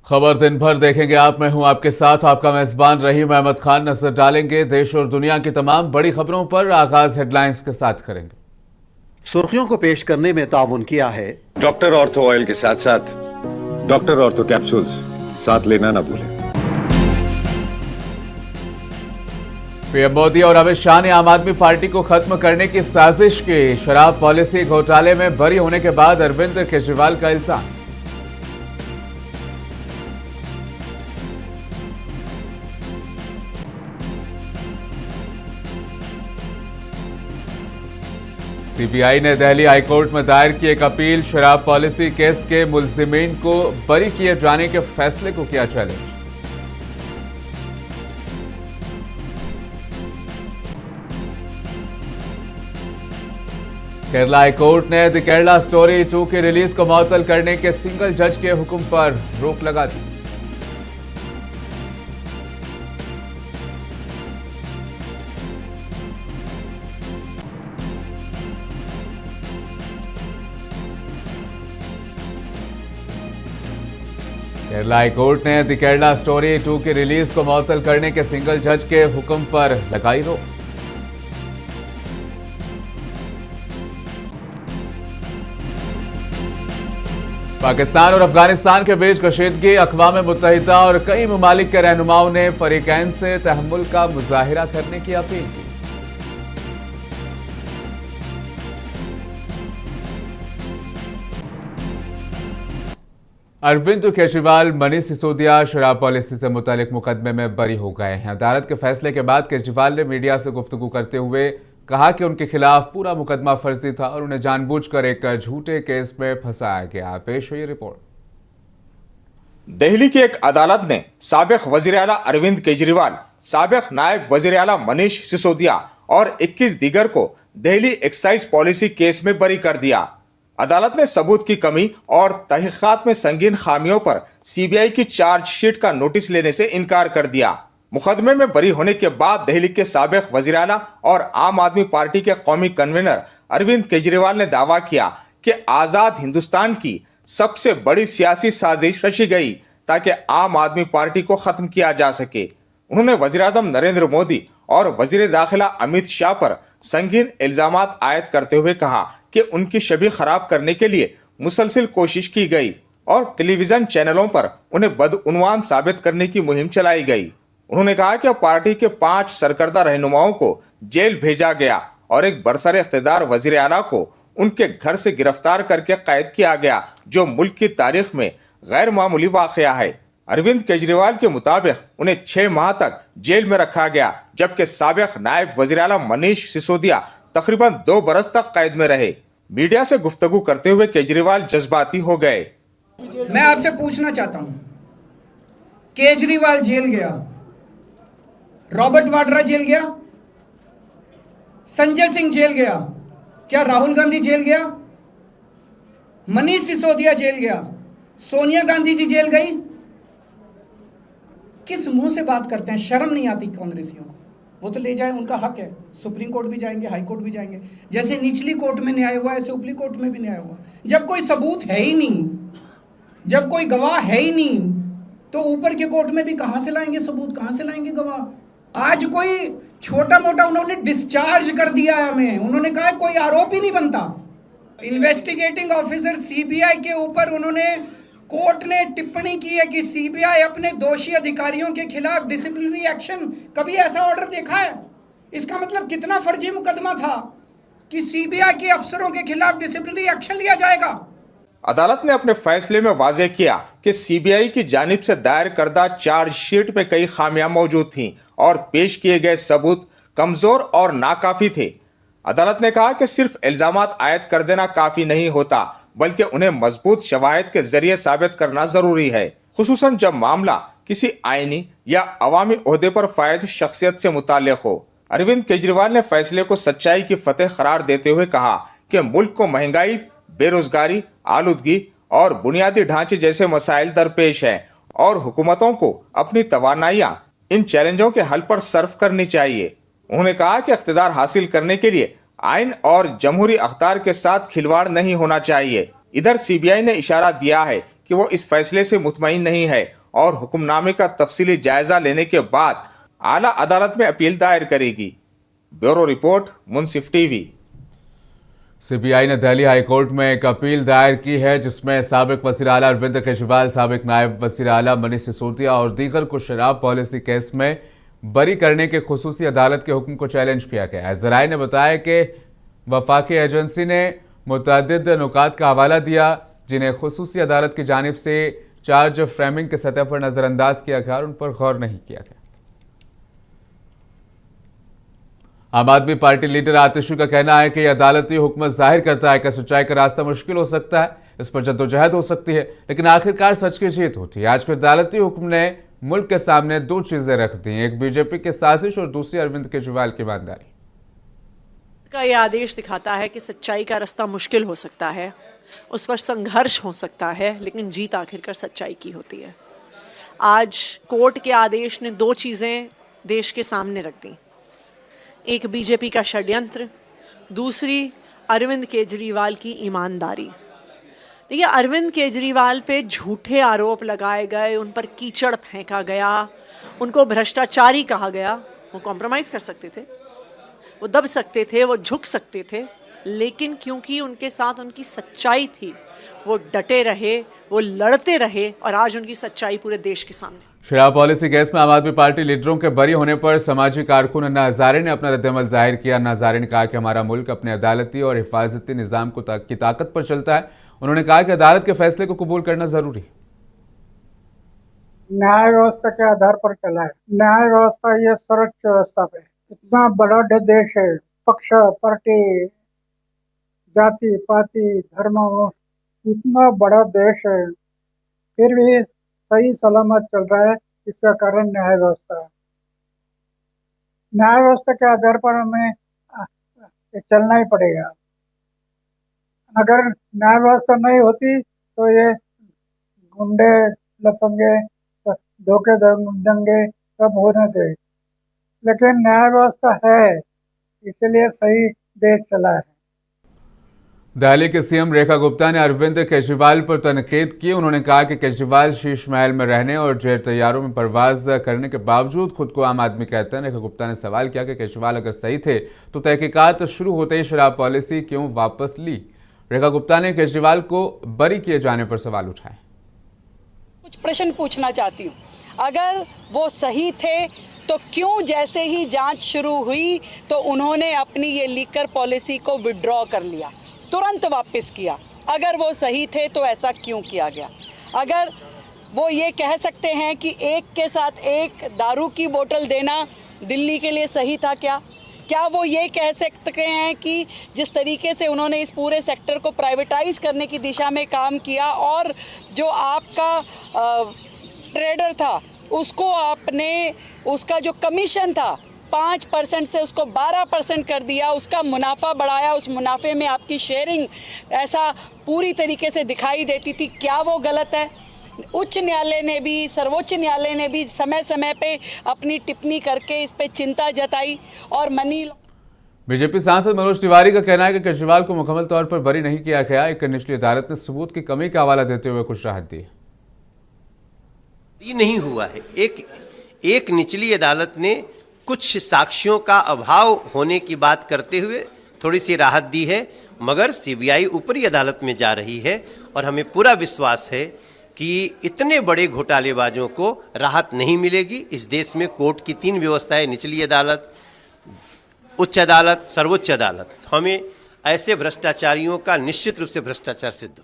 खबर दिन भर देखेंगे आप। मैं हूं आपके साथ आपका मेजबान रहीम अहमद खान। नजर डालेंगे देश और दुनिया की तमाम बड़ी खबरों पर। आगाज हेडलाइंस के साथ करेंगे। सुर्खियों को पेश करने में ताउन किया है डॉक्टर ऑर्थो ऑयल के साथ साथ डॉक्टर ऑर्थो कैप्सूल्स साथ लेना ना भूलें। पीएम मोदी और अमित शाह ने आम आदमी पार्टी को खत्म करने की साजिश की। शराब पॉलिसी घोटाले में बरी होने के बाद अरविंद केजरीवाल का इल्जाम। सीबीआई ने दिल्ली हाईकोर्ट में दायर की एक अपील। शराब पॉलिसी केस के मुलजिमीन को बरी किए जाने के फैसले को किया चैलेंज। केरला हाईकोर्ट ने द केरला स्टोरी 2 की रिलीज को मुअत्तल करने के सिंगल जज के हुक्म पर रोक लगा दी। केरला हाईकोर्ट ने द केरला स्टोरी 2 की रिलीज को मुअत्तल करने के सिंगल जज के हुक्म पर लगाई रोक। पाकिस्तान और अफगानिस्तान के बीच कशीदगी। अक़वाम मुत्तहिदा और कई ममालिक के रहनुमाओं ने फरीकैन से तहम्मुल का मुजाहिरा करने की अपील की। अरविंद केजरीवाल मनीष सिसोदिया शराब पॉलिसी से मुतालिक मुकदमे में बरी हो गए हैं। अदालत के फैसले के बाद केजरीवाल ने मीडिया से गुफ्तगू करते हुए कहा कि उनके खिलाफ पूरा मुकदमा फर्जी था और उन्हें जानबूझकर एक झूठे केस में फंसाया गया। पेश हुई रिपोर्ट। दिल्ली की एक अदालत ने साबिक वजीर आला अरविंद केजरीवाल, साबिक नायब वजीर आला मनीष सिसोदिया और 21 दीगर को दिल्ली एक्साइज पॉलिसी केस में बरी कर दिया। अदालत ने सबूत की कमी और तहकीकात में संगीन खामियों पर सीबीआई की चार्जशीट का नोटिस लेने से इनकार कर दिया। मुकदमे में बरी होने के बाद दिल्ली के साबिक वजीर आला और आम आदमी पार्टी के कौमी कन्वीनर अरविंद केजरीवाल ने दावा किया कि आजाद हिंदुस्तान की सबसे बड़ी सियासी साजिश रची गई ताकि आम आदमी पार्टी को खत्म किया जा सके। उन्होंने वजीर आजम नरेंद्र मोदी और वजीर दाखिला अमित शाह पर संगीन इल्जामात आयद करते हुए कहा कि उनकी छवि खराब करने के लिए मुसलसल कोशिश की गई और टेलीविजन चैनलों पर उन्हें बदउनवान साबित करने की मुहिम चलाई गई। उन्होंने कहा कि पार्टी के 5 सरकर्दा रहनुमाओं को जेल भेजा गया और एक बरसर इख्तिदार वजीर आला को उनके घर से गिरफ्तार करके कैद किया गया, जो मुल्क की तारीख में गैर मामूली वाकया है। अरविंद केजरीवाल के मुताबिक उन्हें 6 माह तक जेल में रखा गया, जबकि साबिक नायब वजीर आला मनीष सिसोदिया तकरीबन 2 बरस तक कैद में रहे। मीडिया से गुफ्तगू करते हुए केजरीवाल जज्बाती हो गए। मैं आपसे पूछना चाहता हूं, केजरीवाल जेल गया, रॉबर्ट वाड्रा जेल गया, संजय सिंह जेल गया, क्या राहुल गांधी जेल गया, मनीष सिसोदिया जेल गया, सोनिया गांधी जी जेल गई? किस मुंह से बात करते हैं? शर्म नहीं आती कांग्रेसियों को? वो तो ले जाए, उनका हक है। सुप्रीम कोर्ट भी जाएंगे, हाई कोर्ट भी जाएंगे। जैसे निचली कोर्ट में न्याय हुआ, ऐसे ऊपरी कोर्ट में भी न्याय हुआ। जब कोई सबूत है ही नहीं, जब कोई गवाह है ही नहीं, तो ऊपर के कोर्ट में भी कहां से लाएंगे सबूत, कहां से लाएंगे गवाह? आज कोई छोटा मोटा उन्होंने डिस्चार्ज कर दिया है हमें। उन्होंने कहा कोई आरोप ही नहीं बनता। इन्वेस्टिगेटिंग ऑफिसर सीबीआई के ऊपर उन्होंने, कोर्ट ने टिप्पणी की है कि सीबीआई अपने दोषी अधिकारियों के खिलाफ डिसिप्लिनरी एक्शन, कभी ऐसा ऑर्डर देखा है? इसका मतलब कितना फर्जी मुकदमा था कि सीबीआई के अफसरों के खिलाफ डिसिप्लिनरी एक्शन लिया जाएगा। अदालत ने अपने फैसले में वाज़ेह किया कि सीबीआई की जानिब से दायर करदा चार्जशीट में कई खामियां मौजूद थीं और पेश किए गए सबूत कमजोर और नाकाफी थे। अदालत ने कहा कि सिर्फ इल्जामात आयद कर देना काफी नहीं होता, बल्कि उन्हें मजबूत शवाहिद के जरिए साबित करना जरूरी है, खुसूसन जब मामला किसी आईनी या अवामी ओहदे पर फायज शख्सियत से मुताल्लिक हो। अरविंद केजरीवाल ने फैसले को सच्चाई की फतेह करार देते हुए कहा कि मुल्क को महंगाई, बेरोजगारी, आलूदगी और बुनियादी ढांचे जैसे मसाइल दरपेश हैं और हुकूमतों को अपनी तवानाइयां इन चैलेंजों के हल पर सर्फ करनी चाहिए। उन्होंने कहा कि इख्तिदार हासिल करने के लिए आइन और जमहूरी अख्तार के साथ खिलवाड़ नहीं होना चाहिए। इधर सीबीआई ने इशारा दिया है कि वो इस फैसले से मुतमईन नहीं है और हुक्मनामे का तफसीली जायजा लेने के बाद आला अदालत में अपील दायर करेगी। ब्यूरो रिपोर्ट, मुंसिफ टीवी। सीबीआई ने दिल्ली हाई कोर्ट में एक अपील दायर की है जिसमें साबिक वज़ीर आला अरविंद केजरीवाल, साबिक नायब वज़ीर आला मनीष सिसोदिया और दीगर को शराब पॉलिसी केस में बरी करने के खुसूसी अदालत के हुक्म को चैलेंज किया गया है। ज़राए ने बताया कि वफाकी एजेंसी ने मुतअद्दिद नुकात का हवाला दिया जिन्हें खुसूसी अदालत की जानिब से चार्ज फ्रेमिंग के सतह पर नज़रअंदाज किया गया और उन पर गौर नहीं किया गया। आम आदमी पार्टी लीडर आतिशी का कहना है कि यह अदालती हुक्म जाहिर करता है कि सच्चाई का रास्ता मुश्किल हो सकता है, इस पर जद्दोजहद हो सकती है, लेकिन आखिरकार सच की जीत होती है। आज के अदालती हुक्म ने मुल्क के सामने दो चीजें रख दी, एक बीजेपी की साजिश और दूसरी अरविंद केजरीवाल की ईमानदारी का यह आदेश दिखाता है कि सच्चाई का रास्ता मुश्किल हो सकता है, उस पर संघर्ष हो सकता है, लेकिन जीत आखिरकार सच्चाई की होती है। आज कोर्ट के आदेश ने दो चीज़ें देश के सामने रख दी, एक बीजेपी का षड्यंत्र, दूसरी अरविंद केजरीवाल की ईमानदारी। देखिए, अरविंद केजरीवाल पे झूठे आरोप लगाए गए, उन पर कीचड़ फेंका गया, उनको भ्रष्टाचारी कहा गया। वो कॉम्प्रोमाइज़ कर सकते थे, वो दब सकते थे, वो झुक सकते थे, लेकिन क्योंकि उनके साथ उनकी सच्चाई थी, वो डटे रहे, वो लड़ते रहे और आज उनकी सच्चाई पूरे देश के सामने। शराब पॉलिसी केस में आम आदमी पार्टी लीडरों के बरी होने पर समाजी कारकुन अन्ना हजारे ने अपना रद्दअमल जाहिर किया। अन्ना हजारे ने कहा कि हमारा मुल्क अपने अदालती और हिफाजती निज़ाम की ताकत पर चलता है। उन्होंने कहा कि अदालत के फैसले को कबूल करना जरूरी है। न्याय व्यवस्था के आधार पर चला है। न्याय व्यवस्था ये सर्वोच्च व्यवस्था है। इतना बड़ा देश है, पक्ष, पार्टी, जाति, पाति, धर्म, इतना बड़ा देश है, फिर भी सही सलामत चल रहा है। इसका कारण न्याय व्यवस्था है। न्याय व्यवस्था के आधार पर हमें चलना ही पड़ेगा। अगर न्याय व्यवस्था नहीं होती तो ये गुंडे, लफंगे, धोखे दंगे सब होने थे, लेकिन न्याय व्यवस्था है, इसलिए सही देश चला है। दिल्ली के सीएम रेखा गुप्ता ने अरविंद केजरीवाल पर तनकीद की। उन्होंने कहा कि केजरीवाल शीश महल में रहने और जेट तैयारों में परवाज करने के बावजूद खुद को आम आदमी कहते हैं। रेखा गुप्ता ने सवाल किया कि केजरीवाल अगर सही थे तो तहकीकात शुरू होते ही शराब पॉलिसी क्यों वापस ली। रेखा गुप्ता ने केजरीवाल को बरी किए जाने पर सवाल उठाए। कुछ प्रश्न पूछना चाहती हूँ, अगर वो सही थे तो क्यों जैसे ही जांच शुरू हुई तो उन्होंने अपनी ये लीकर पॉलिसी को विड्रॉ कर लिया, तुरंत वापस किया? अगर वो सही थे तो ऐसा क्यों किया गया? अगर वो ये कह सकते हैं कि एक के साथ एक दारू की बोतल देना दिल्ली के लिए सही था क्या वो ये कह सकते हैं कि जिस तरीके से उन्होंने इस पूरे सेक्टर को प्राइवेटाइज करने की दिशा में काम किया और जो आपका ट्रेडर था उसको आपने, उसका जो कमीशन था 5% से उसको 12% कर दिया, उसका मुनाफा बढ़ाया, उस मुनाफे में आपकी शेयरिंग ऐसा पूरी तरीके से दिखाई देती थी, क्या वो गलत है? उच्च न्यायालय ने भी, सर्वोच्च न्यायालय ने भी समय समय पे अपनी टिप्पणी करके इस पे चिंता जताई और मनी। बीजेपी सांसद मनोज तिवारी का कहना है कि केजरीवाल को मुकम्मल तौर पर बरी नहीं किया गया। एक निचली अदालत ने सबूत की कमी का हवाला देते हुए कुछ राहत दी। नहीं हुआ है, एक निचली अदालत ने कुछ साक्ष्यों का अभाव होने की बात करते हुए थोड़ी सी राहत दी है, मगर सीबीआई ऊपरी अदालत में जा रही है और हमें पूरा विश्वास है कि इतने बड़े घोटालेबाजों को राहत नहीं मिलेगी। इस देश में कोर्ट की 3 व्यवस्थाएं, निचली अदालत, उच्च अदालत, सर्वोच्च अदालत, हमें ऐसे भ्रष्टाचारियों का निश्चित रूप से भ्रष्टाचार सिद्ध हो।